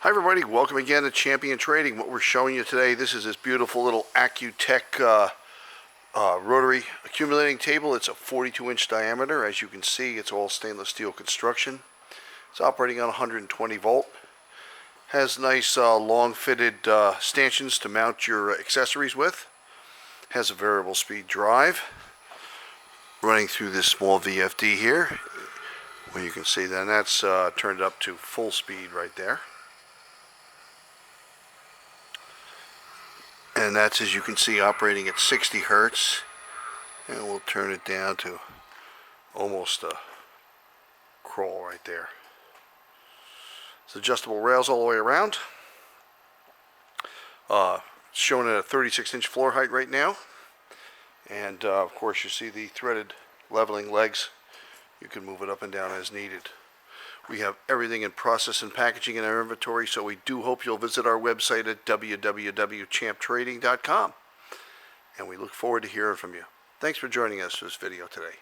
Hi everybody, welcome again to Champion Trading. What we're showing you today, this is this beautiful little Accutek rotary accumulating table. It's a 42-inch diameter. As you can see, it's all stainless steel construction. It's operating on 120 volt. Has nice long fitted stanchions to mount your accessories with. Has a variable speed drive running through this small VFD here, where you can see then that's turned up to full speed right there. And that's, as you can see, operating at 60 hertz. And we'll turn it down to almost a crawl right there. It's adjustable rails all the way around. Showing at a 36-inch floor height right now. And of course you see the threaded leveling legs. You can move it up and down as needed. We have everything in process and packaging in our inventory, so we do hope you'll visit our website at www.champtrading.com. And we look forward to hearing from you. Thanks for joining us for this video today.